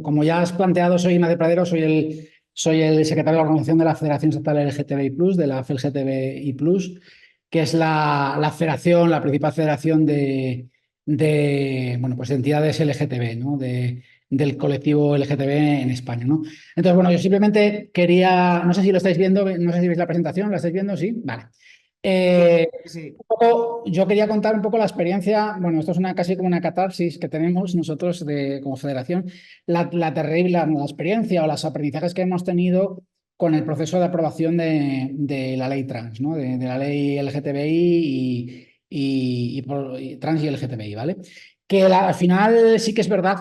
como ya has planteado, soy Ignacio Pradero, soy el secretario de la organización de la Federación Estatal LGTBI+, de la FELGTBI+, que es la federación, la principal federación bueno, pues de entidades LGTB, ¿no? Del colectivo LGTB en España, ¿no? Entonces, bueno, yo simplemente quería, no sé si lo estáis viendo, no sé si veis la presentación, ¿la estáis viendo? Sí, vale. Sí. Yo quería contar un poco la experiencia, bueno, esto es casi como una catarsis que tenemos nosotros como federación, la terrible, la experiencia o los aprendizajes que hemos tenido con el proceso de aprobación de la ley trans, ¿no? De la ley LGTBI y trans y LGTBI, ¿vale? Que al final sí que es verdad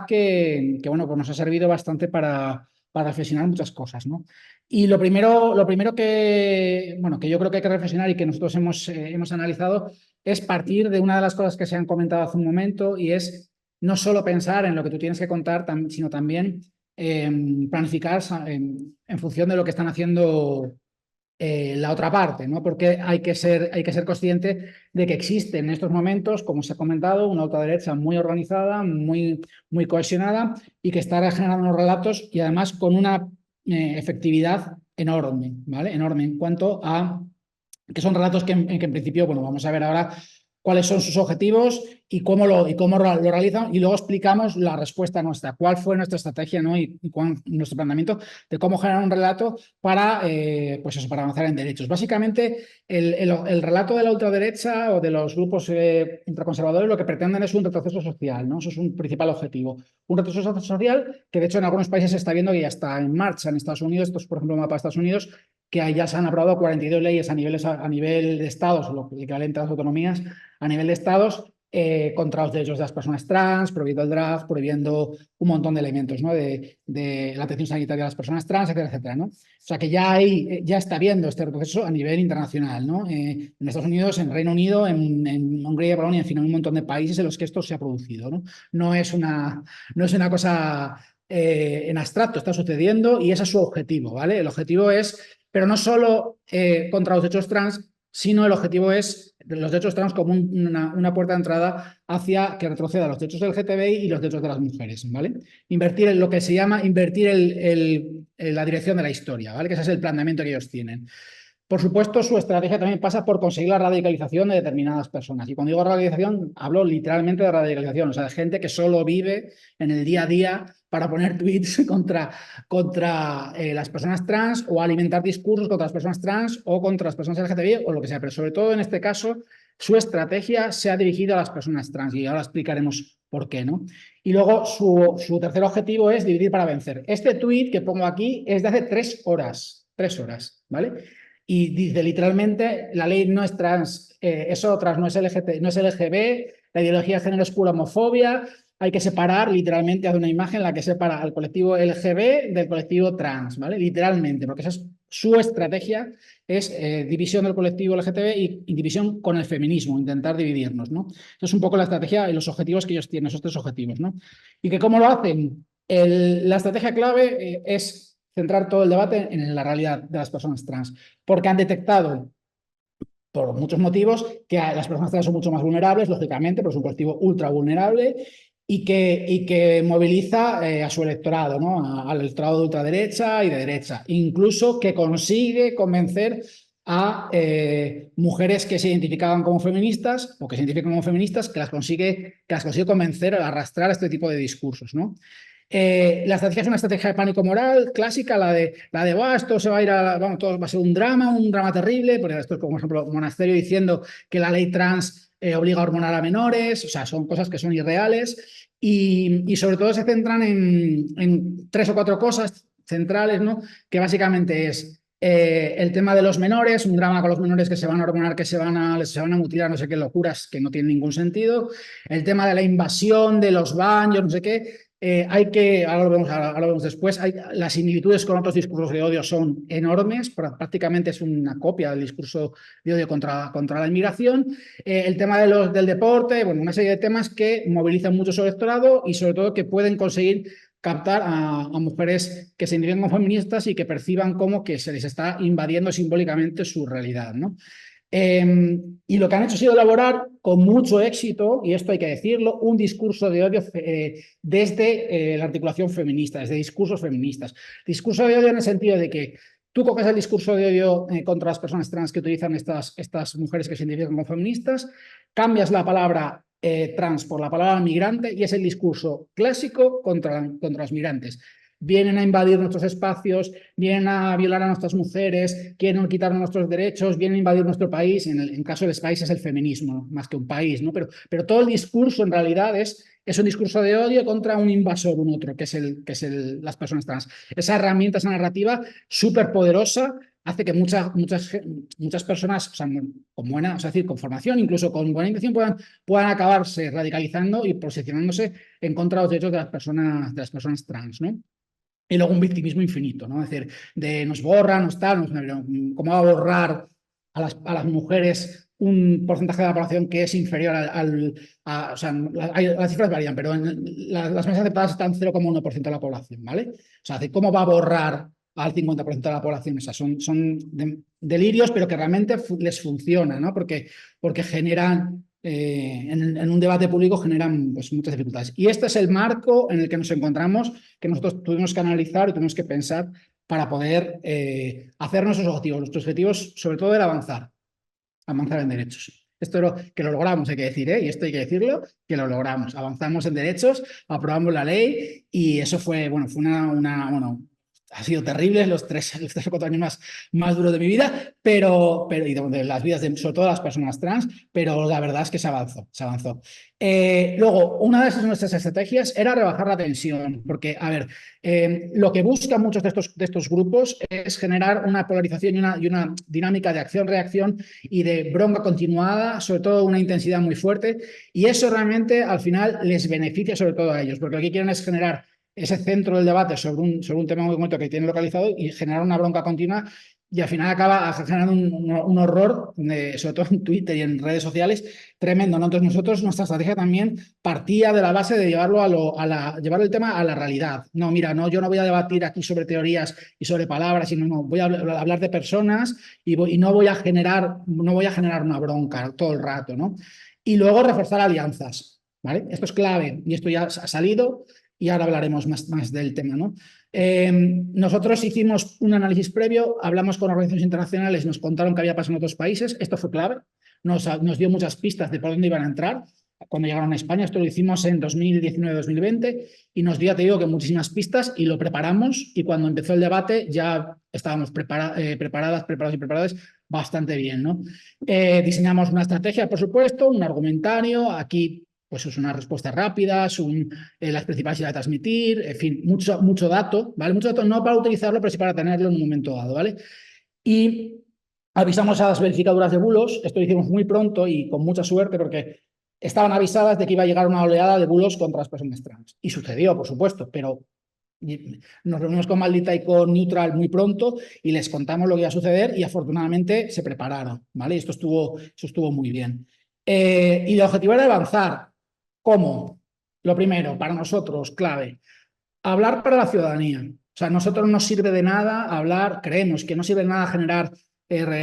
bueno, pues nos ha servido bastante para reflexionar muchas cosas, ¿no? Y lo primero bueno, que yo creo que hay que reflexionar y que nosotros hemos analizado es partir de una de las cosas que se han comentado hace un momento y es no solo pensar en lo que tú tienes que contar, sino también planificar en función de lo que están haciendo la otra parte, ¿no? Porque hay que ser consciente de que existe en estos momentos, como se ha comentado, una ultraderecha muy organizada, muy cohesionada y que está generando unos relatos y además con una efectividad enorme, ¿vale? Enorme en cuanto a que son relatos que en principio, bueno, vamos a ver ahora cuáles son sus objetivos y cómo lo realizan y luego explicamos la respuesta nuestra, cuál fue nuestra estrategia, ¿no? y nuestro planteamiento de cómo generar un relato para, pues eso, para avanzar en derechos. Básicamente, el relato de la ultraderecha o de los grupos ultraconservadores lo que pretenden es un retroceso social, ¿no? Eso es un principal objetivo. Un retroceso social que, de hecho, en algunos países se está viendo que ya está en marcha. En Estados Unidos, esto es, por ejemplo, un mapa de Estados Unidos, que ya se han aprobado 42 leyes a nivel de estados, lo equivalente a las autonomías, a nivel de estados, contra los derechos de las personas trans, prohibiendo el draft, prohibiendo un montón de elementos, ¿no? de la atención sanitaria a las personas trans, etcétera, etcétera, ¿no? O sea que ya está viendo este proceso a nivel internacional, ¿no? En Estados Unidos, en Reino Unido, en Hungría, Polonia, en fin, en un montón de países en los que esto se ha producido, ¿no? No es una cosa en abstracto, está sucediendo y ese es su objetivo, ¿vale? El objetivo es, pero no solo contra los derechos trans, sino el objetivo es los derechos trans como una puerta de entrada hacia que retroceda los derechos del LGTBI y los derechos de las mujeres, ¿vale? Invertir en lo que se llama invertir la dirección de la historia, ¿vale? Que ese es el planteamiento que ellos tienen. Por supuesto, su estrategia también pasa por conseguir la radicalización de determinadas personas. Y cuando digo radicalización, hablo literalmente de radicalización, o sea, de gente que solo vive en el día a día para poner tweets contra las personas trans o alimentar discursos contra las personas trans o contra las personas LGTBI o lo que sea. Pero sobre todo en este caso, su estrategia se ha dirigido a las personas trans y ahora explicaremos por qué, ¿no? Y luego su tercer objetivo es dividir para vencer. Este tweet que pongo aquí es de hace 3 horas, ¿vale? Y dice literalmente, la ley no es trans, es otras, no es no es LGB, la ideología de género es pura homofobia, hay que separar, literalmente hace una imagen en la que separa al colectivo LGB del colectivo trans, ¿vale? Literalmente, porque esa es su estrategia, es división del colectivo LGTB y división con el feminismo, intentar dividirnos, ¿no? Eso es un poco la estrategia y los objetivos que ellos tienen, esos 3 objetivos, ¿no? ¿Y que cómo lo hacen? La estrategia clave es centrar todo el debate en la realidad de las personas trans, porque han detectado por muchos motivos que las personas trans son mucho más vulnerables, lógicamente, porque es un colectivo ultra vulnerable y que moviliza a su electorado, ¿no? Al electorado de ultraderecha y de derecha, incluso que consigue convencer a mujeres que se identificaban como feministas o que se identifican como feministas, que las consigue convencer, arrastrar a este tipo de discursos, ¿no? La estrategia es una estrategia de pánico moral clásica, esto se va a ir vamos, todo va a ser un drama terrible, porque esto es como, por ejemplo, Monasterio diciendo que la ley trans obliga a hormonar a menores, o sea, son cosas que son irreales y sobre todo se centran en 3 o 4 cosas centrales, ¿no? Que básicamente es el tema de los menores, un drama con los menores que se van a hormonar, que se van a mutilar, no sé qué locuras que no tienen ningún sentido, el tema de la invasión de los baños, no sé qué. Ahora lo vemos después, las similitudes con otros discursos de odio son enormes, prácticamente es una copia del discurso de odio contra la inmigración. El tema del deporte, bueno, una serie de temas que movilizan mucho su electorado y sobre todo que pueden conseguir captar a mujeres que se identifican como feministas y que perciban como que se les está invadiendo simbólicamente su realidad, ¿no? Y lo que han hecho ha sido elaborar con mucho éxito, y esto hay que decirlo, un discurso de odio desde la articulación feminista, desde discursos feministas. Discurso de odio en el sentido de que tú coges el discurso de odio contra las personas trans que utilizan estas mujeres que se identifican como feministas, cambias la palabra trans por la palabra migrante y es el discurso clásico contra los migrantes. Vienen a invadir nuestros espacios, vienen a violar a nuestras mujeres, quieren quitarnos nuestros derechos, vienen a invadir nuestro país. En caso de este país es el feminismo, más que un país, ¿no? Pero todo el discurso en realidad es un discurso de odio contra un invasor, un otro, que es las personas trans. Esa herramienta, esa narrativa súper poderosa hace que muchas personas, o sea, con buena, o sea, es decir, con formación, incluso con buena intención, puedan acabarse radicalizando y posicionándose en contra de los derechos de las personas trans, ¿no? Y luego un victimismo infinito, ¿no? Es decir, nos borran, nos tal, ¿cómo va a borrar a las mujeres un porcentaje de la población que es inferior o sea, las cifras varían, pero las más aceptadas están 0,1% de la población, ¿vale? O sea, ¿cómo va a borrar al 50% de la población? O sea, son delirios, pero que realmente les funciona, ¿no? Porque generan en un debate público generan pues, muchas dificultades. Y este es el marco en el que nos encontramos, que nosotros tuvimos que analizar y tuvimos que pensar para poder hacer nuestros objetivos. Nuestros objetivos, sobre todo, era avanzar en derechos. Esto que lo logramos, hay que decir, y esto hay que decirlo, que lo logramos. Avanzamos en derechos, aprobamos la ley y eso fue, bueno, ha sido terrible los 3 o 4 años más duros de mi vida, y de las vidas sobre todo de las personas trans, pero la verdad es que se avanzó, se avanzó. Luego, una de nuestras estrategias era rebajar la tensión, porque, a ver, lo que buscan muchos de estos grupos es generar una polarización y una dinámica de acción-reacción y de bronca continuada, sobre todo una intensidad muy fuerte, y eso realmente al final les beneficia sobre todo a ellos, porque lo que quieren es generar ese centro del debate sobre un tema muy concreto que tienen localizado y generar una bronca continua y al final acaba generando un horror, sobre todo en Twitter y en redes sociales, tremendo, ¿no? Entonces nuestra estrategia también partía de la base de llevar el tema a la realidad. No, mira, no, yo no voy a debatir aquí sobre teorías y sobre palabras, sino no, voy a hablar de personas y no voy a generar una bronca todo el rato, ¿no? Y luego reforzar alianzas, ¿vale? Esto es clave y esto ya ha salido y ahora hablaremos más del tema, ¿no? Nosotros hicimos un análisis previo, hablamos con organizaciones internacionales, nos contaron qué había pasado en otros países, esto fue clave, nos dio muchas pistas de por dónde iban a entrar cuando llegaron a España, esto lo hicimos en 2019-2020 y nos dio, te digo, que muchísimas pistas y lo preparamos y cuando empezó el debate ya estábamos preparados y preparadas bastante bien, ¿no? Diseñamos una estrategia, por supuesto, un argumentario, aquí pues es una respuesta rápida, las principales ideas a transmitir, en fin, mucho dato, ¿vale? Mucho dato no para utilizarlo, pero sí para tenerlo en un momento dado, ¿vale? Y avisamos a las verificadoras de bulos, esto lo hicimos muy pronto y con mucha suerte porque estaban avisadas de que iba a llegar una oleada de bulos contra las personas trans. Y sucedió, por supuesto, pero nos reunimos con Maldita y con Neutral muy pronto y les contamos lo que iba a suceder y afortunadamente se prepararon, ¿vale? Y eso estuvo muy bien. Y el objetivo era avanzar. ¿Cómo? Lo primero, para nosotros, clave, hablar para la ciudadanía. O sea, a nosotros no nos sirve de nada hablar, creemos que no sirve de nada generar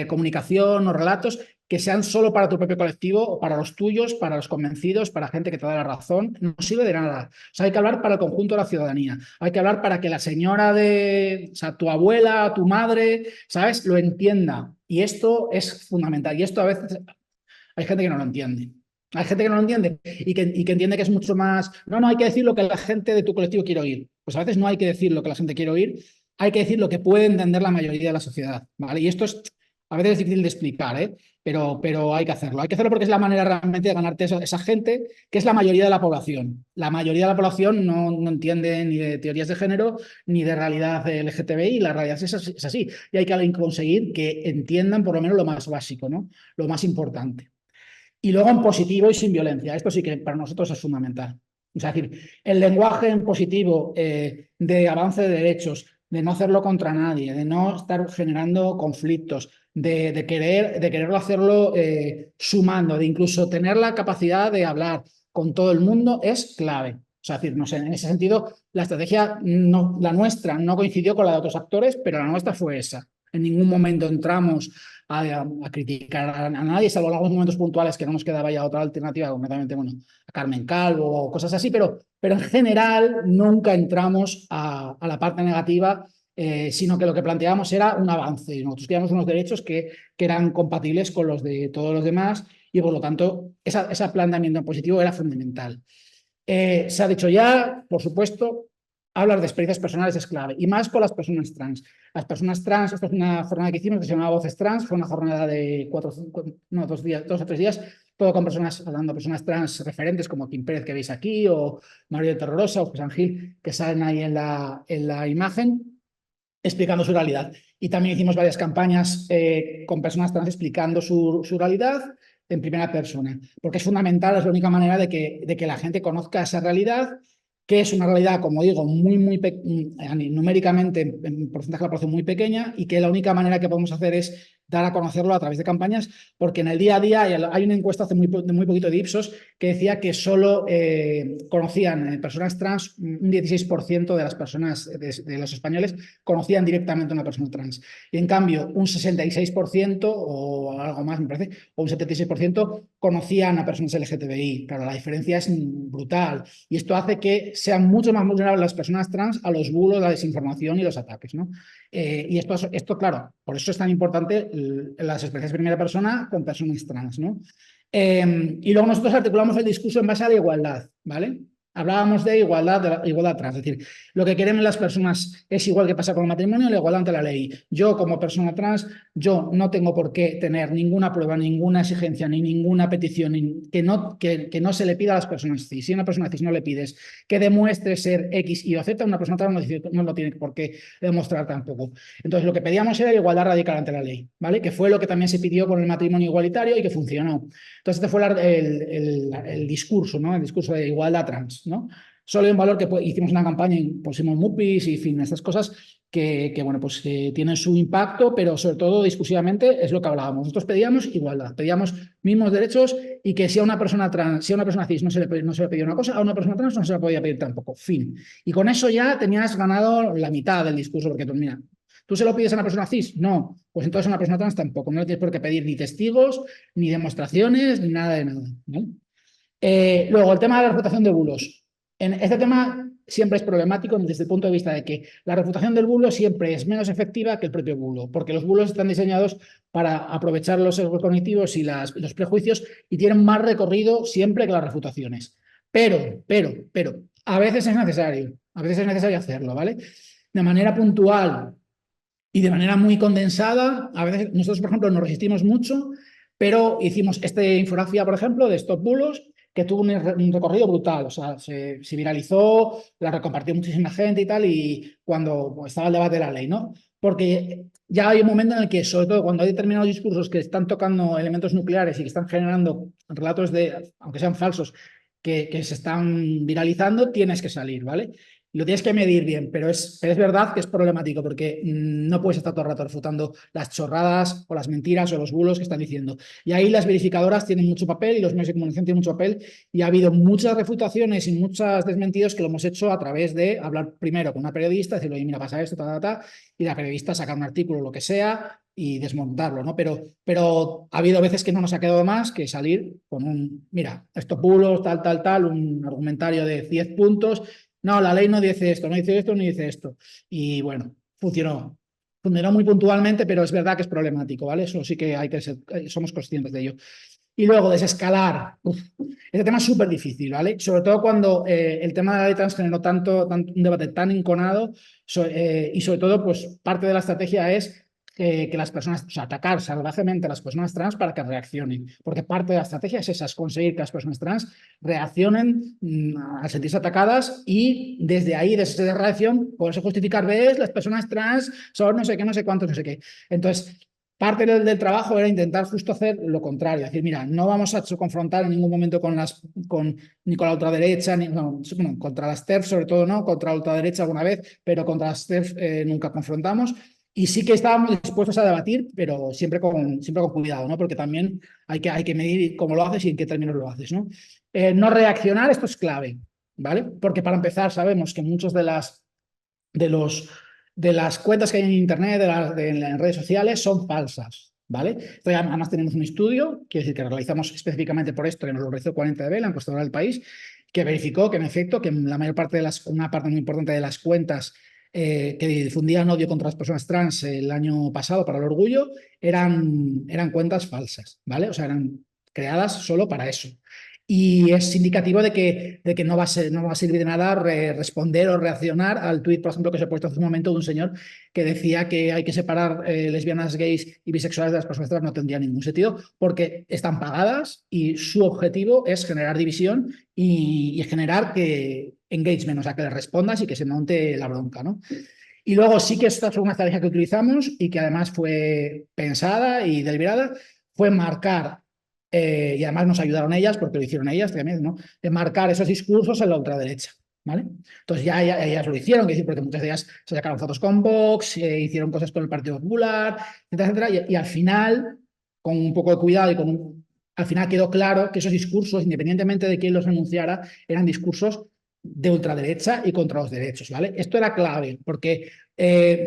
comunicación o relatos que sean solo para tu propio colectivo o para los tuyos, para los convencidos, para gente que te da la razón. No sirve de nada. O sea, hay que hablar para el conjunto de la ciudadanía. Hay que hablar para que la señora o sea, tu abuela, tu madre, ¿sabes? Lo entienda. Y esto es fundamental. Y esto a veces hay gente que no lo entiende. Hay gente que no lo entiende y que entiende que es mucho más. No, hay que decir lo que la gente de tu colectivo quiere oír. Pues a veces no hay que decir lo que la gente quiere oír, hay que decir lo que puede entender la mayoría de la sociedad, ¿vale? Y esto a veces es difícil de explicar, pero hay que hacerlo. Hay que hacerlo porque es la manera realmente de ganarte esa gente, que es la mayoría de la población. La mayoría de la población no entiende ni de teorías de género ni de realidad LGTBI, la realidad es así. Y hay que conseguir que entiendan por lo menos lo más básico, ¿no? Lo más importante. Y luego en positivo y sin violencia. Esto sí que para nosotros es fundamental. Es decir, el lenguaje en positivo de avance de derechos, de no hacerlo contra nadie, de no estar generando conflictos, de quererlo hacerlo sumando, de incluso tener la capacidad de hablar con todo el mundo es clave. O sea, decir, no sé, en ese sentido, la estrategia, la nuestra no coincidió con la de otros actores, pero la nuestra fue esa. en ningún momento entramos a criticar a nadie, salvo en algunos momentos puntuales que no nos quedaba ya otra alternativa, completamente, bueno, a Carmen Calvo o cosas así, pero en general nunca entramos a la parte negativa, sino que lo que planteábamos era un avance. Nosotros queríamos unos derechos que eran compatibles con los de todos los demás y, por lo tanto, ese planteamiento positivo era fundamental. Se ha dicho ya, por supuesto, hablar de experiencias personales es clave, y más con las personas trans. Las personas trans, esta es una jornada que hicimos que se llamaba Voces Trans, fue una jornada de 2 o 3 días, todo con personas, hablando de personas trans referentes como Kim Pérez que veis aquí, o María Terrorosa, o José Ángel, que salen ahí en la imagen, explicando su realidad. Y también hicimos varias campañas con personas trans explicando su realidad en primera persona, porque es fundamental, es la única manera de que la gente conozca esa realidad, que es una realidad, como digo, numéricamente en porcentaje de la población muy pequeña, y que la única manera que podemos hacer es dar a conocerlo a través de campañas, porque en el día a día hay una encuesta hace muy poquito de Ipsos que decía que solo conocían personas trans, un 16% de las personas, de los españoles, conocían directamente a una persona trans. Y en cambio, un 66% o algo más, me parece, o un 76% conocían a personas LGTBI. Claro, la diferencia es brutal. Y esto hace que sean mucho más vulnerables las personas trans a los bulos, la desinformación y los ataques, ¿no? Y esto, claro, por eso es tan importante las experiencias de primera persona con personas trans, ¿no? Y luego nosotros articulamos el discurso en base a la igualdad, ¿vale? Hablábamos de igualdad trans, es decir, lo que quieren las personas es igual que pasa con el matrimonio, la igualdad ante la ley. Yo, como persona trans, yo no tengo por qué tener ninguna prueba, ninguna exigencia, ni ninguna petición que no se le pida a las personas cis. Si a una persona cis no le pides que demuestre ser X y lo acepta, una persona trans no lo tiene por qué demostrar tampoco. Entonces, lo que pedíamos era igualdad radical ante la ley, ¿vale? Que fue lo que también se pidió con el matrimonio igualitario y que funcionó. Entonces, este fue el discurso, ¿no? El discurso de igualdad trans, ¿no? Solo hay un valor que hicimos una campaña, pusimos MUPIs y, en fin, estas cosas bueno, pues tienen su impacto, pero sobre todo discursivamente es lo que hablábamos. Nosotros pedíamos igualdad, pedíamos mismos derechos y que si a una persona trans, si a una persona cis no se le pedía una cosa, a una persona trans no se le podía pedir tampoco. Fin. Y con eso ya tenías ganado la mitad del discurso, porque tú, mira, ¿tú se lo pides a una persona cis? No. Pues entonces a una persona trans tampoco. No le tienes por qué pedir ni testigos, ni demostraciones, ni nada de nada, ¿no? Luego, el tema de la reputación de bulos. En este tema siempre es problemático desde el punto de vista de que la reputación del bulo siempre es menos efectiva que el propio bulo, porque los bulos están diseñados para aprovechar los sesgos cognitivos y los prejuicios y tienen más recorrido siempre que las refutaciones. Pero, a veces es necesario hacerlo, ¿vale? De manera puntual y de manera muy condensada. A veces nosotros, por ejemplo, nos resistimos mucho, pero hicimos esta infografía, por ejemplo, de Stop Bulos, que tuvo un recorrido brutal. O sea, se viralizó, la recompartió muchísima gente y tal, y cuando estaba el debate de la ley, ¿no? Porque ya hay un momento en el que, sobre todo cuando hay determinados discursos que están tocando elementos nucleares y que están generando relatos aunque sean falsos, que se están viralizando, tienes que salir, ¿vale? Lo tienes que medir bien, pero es verdad que es problemático porque no puedes estar todo el rato refutando las chorradas o las mentiras o los bulos que están diciendo. Y ahí las verificadoras tienen mucho papel y los medios de comunicación tienen mucho papel, y ha habido muchas refutaciones y muchos desmentidos que lo hemos hecho a través de hablar primero con una periodista, decirle, oye, mira, pasa esto, y la periodista saca un artículo o lo que sea y desmontarlo, ¿no? Pero ha habido veces que no nos ha quedado más que salir con mira, estos bulos, tal, un argumentario de 10 puntos. No, la ley no dice esto, no dice esto, no dice esto. Y bueno, funcionó. Funcionó muy puntualmente, pero es verdad que es problemático, ¿vale? Eso sí que somos conscientes de ello. Y luego, desescalar. Este tema es súper difícil, ¿vale? Sobre todo cuando el tema de la ley trans generó un debate tan enconado, y sobre todo, pues parte de la estrategia es que las personas, o sea, atacar salvajemente a las personas trans para que reaccionen, porque parte de la estrategia es esa, es conseguir que las personas trans reaccionen al sentirse atacadas, y desde ahí, desde esa reacción, poderse justificar, ves, las personas trans son no sé qué, no sé cuántos, no sé qué. Entonces, parte del trabajo era intentar justo hacer lo contrario, decir, mira, no vamos a confrontar en ningún momento ni con la ultraderecha, bueno, contra las TERF sobre todo no, contra la ultraderecha alguna vez, pero contra las TERF nunca confrontamos. Y sí que estábamos dispuestos a debatir, pero siempre con cuidado, ¿no? Porque también hay que medir cómo lo haces y en qué términos lo haces, ¿no? No reaccionar, esto es clave, ¿vale? Porque para empezar sabemos que muchos de los de las cuentas que hay en Internet, en las redes sociales, son falsas, ¿vale? Esto ya, además tenemos un estudio, quiere decir que realizamos específicamente por esto, que nos lo realizó 40dB, la encuestadora del país, que verificó que en efecto, que la mayor parte de una parte muy importante de las cuentas que difundían odio contra las personas trans el año pasado para el orgullo eran cuentas falsas, ¿vale? O sea, eran creadas solo para eso. Y es indicativo de que no va a servir de nada responder o reaccionar al tuit, por ejemplo, que se ha puesto hace un momento de un señor que decía que hay que separar lesbianas, gays y bisexuales de las personas trans. No tendría ningún sentido porque están pagadas y su objetivo es generar división y generar engagement, o sea, que le respondas y que se monte la bronca, ¿no? Y luego sí que esta fue una estrategia que utilizamos y que además fue pensada y deliberada, fue marcar, y además nos ayudaron ellas, porque lo hicieron ellas también, ¿no? De marcar esos discursos en la ultraderecha, ¿vale? Entonces ya ellas lo hicieron, porque muchas de ellas se sacaron fotos con Vox, hicieron cosas con el Partido Popular, etcétera, etcétera, y al final, con un poco de cuidado al final quedó claro que esos discursos, independientemente de quién los anunciara, eran discursos de ultraderecha y contra los derechos, ¿vale? Esto era clave, porque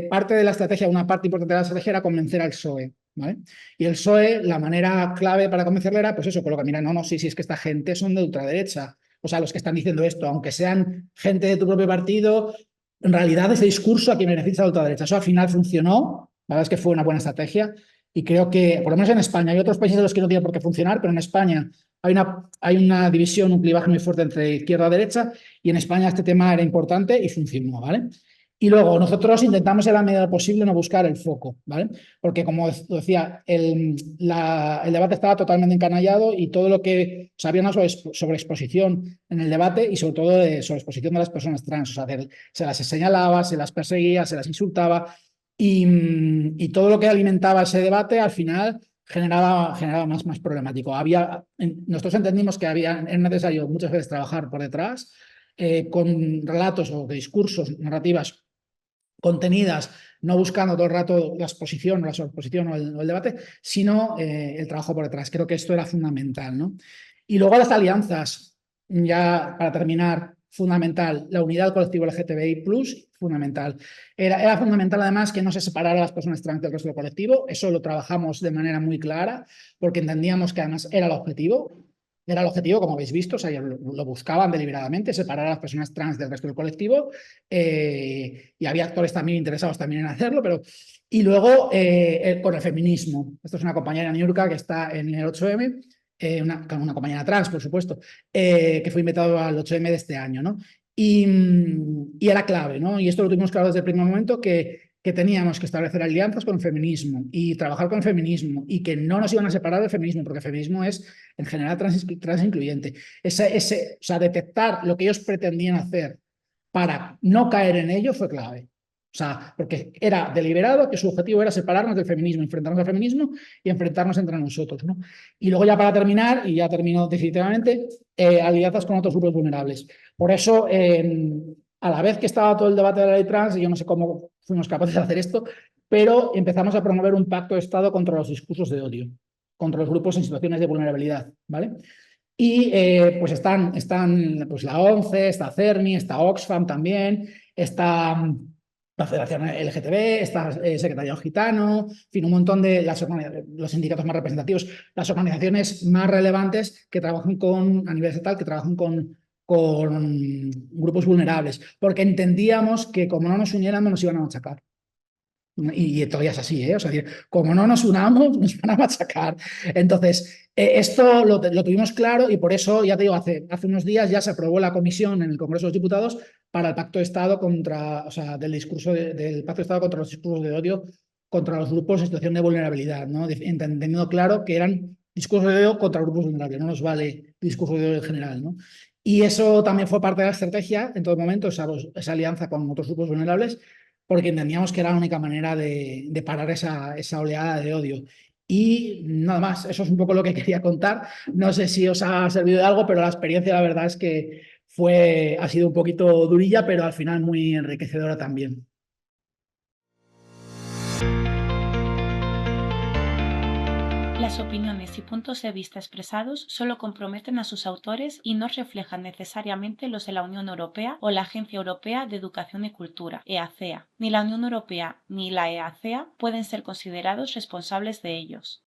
parte de la estrategia, una parte importante de la estrategia era convencer al PSOE, ¿vale? Y el PSOE, la manera clave para convencerle era, pues eso, colocar, mira, no, sí, es que esta gente son de ultraderecha, o sea, los que están diciendo esto, aunque sean gente de tu propio partido, en realidad ese discurso a quien beneficia la ultraderecha. Eso al final funcionó, la verdad es que fue una buena estrategia, y creo que, por lo menos en España, hay otros países de los que no tiene por qué funcionar, pero en España hay una división, un clivaje muy fuerte entre izquierda y derecha, y en España este tema era importante y funcionó, ¿vale? Y luego nosotros intentamos en la medida posible no buscar el foco, ¿vale? Porque como decía, el debate estaba totalmente encanallado y todo lo que, o sea, había una sobreexposición en el debate y sobre todo de sobreexposición de las personas trans, o sea, se las señalaba, se las perseguía, se las insultaba y todo lo que alimentaba ese debate al final generaba más problemático. Nosotros entendimos que era necesario muchas veces trabajar por detrás con relatos o discursos, narrativas contenidas, no buscando todo el rato la exposición o la sobreexposición o el debate, sino el trabajo por detrás. Creo que esto era fundamental, ¿no? Y luego las alianzas, ya para terminar, fundamental, la unidad del colectivo LGTBI+, fundamental. Era fundamental además que no se separara a las personas trans del resto del colectivo, eso lo trabajamos de manera muy clara, porque entendíamos que además era el objetivo, como habéis visto, o sea, lo buscaban deliberadamente, separar a las personas trans del resto del colectivo, y había actores también interesados también en hacerlo, pero... Y luego con el feminismo. Esto es una compañera Niurka que está en el 8M, una compañera trans, por supuesto, que fue invitado al 8M de este año, ¿no? Y era clave, ¿no? Y esto lo tuvimos claro desde el primer momento, que teníamos que establecer alianzas con el feminismo y trabajar con el feminismo y que no nos iban a separar del feminismo, porque el feminismo es en general trans incluyente. O sea, detectar lo que ellos pretendían hacer para no caer en ello fue clave. O sea, porque era deliberado que su objetivo era separarnos del feminismo, enfrentarnos al feminismo y enfrentarnos entre nosotros, ¿no? Y luego ya para terminar, y ya termino definitivamente, alianzas con otros grupos vulnerables. Por eso, a la vez que estaba todo el debate de la ley trans, y yo no sé cómo fuimos capaces de hacer esto, pero empezamos a promover un pacto de Estado contra los discursos de odio, contra los grupos en situaciones de vulnerabilidad, ¿vale? Y pues están pues la ONCE, está CERMI, está Oxfam también, está la Federación LGTB, está Secretariado Gitano, en fin, un montón de los sindicatos más representativos, las organizaciones más relevantes que trabajan a nivel estatal, que trabajan con grupos vulnerables, porque entendíamos que como no nos uniéramos nos iban a machacar. Y todavía es así, ¿eh? O sea, como no nos unamos, nos van a machacar. Entonces, esto lo tuvimos claro y por eso, ya te digo, hace unos días ya se aprobó la comisión en el Congreso de los Diputados para el Pacto de Estado del Pacto de Estado contra los discursos de odio contra los grupos en situación de vulnerabilidad, ¿no? Entendiendo claro que eran discursos de odio contra grupos vulnerables, no nos vale discurso de odio en general, ¿no? Y eso también fue parte de la estrategia en todo momento, esa alianza con otros grupos vulnerables, porque entendíamos que era la única manera de parar esa oleada de odio. Y nada más, eso es un poco lo que quería contar. No sé si os ha servido de algo, pero la experiencia, la verdad es que ha sido un poquito durilla, pero al final muy enriquecedora también. La Las opiniones y puntos de vista expresados solo comprometen a sus autores y no reflejan necesariamente los de la Unión Europea o la Agencia Europea de Educación y Cultura, EACEA. Ni la Unión Europea ni la EACEA pueden ser considerados responsables de ellos.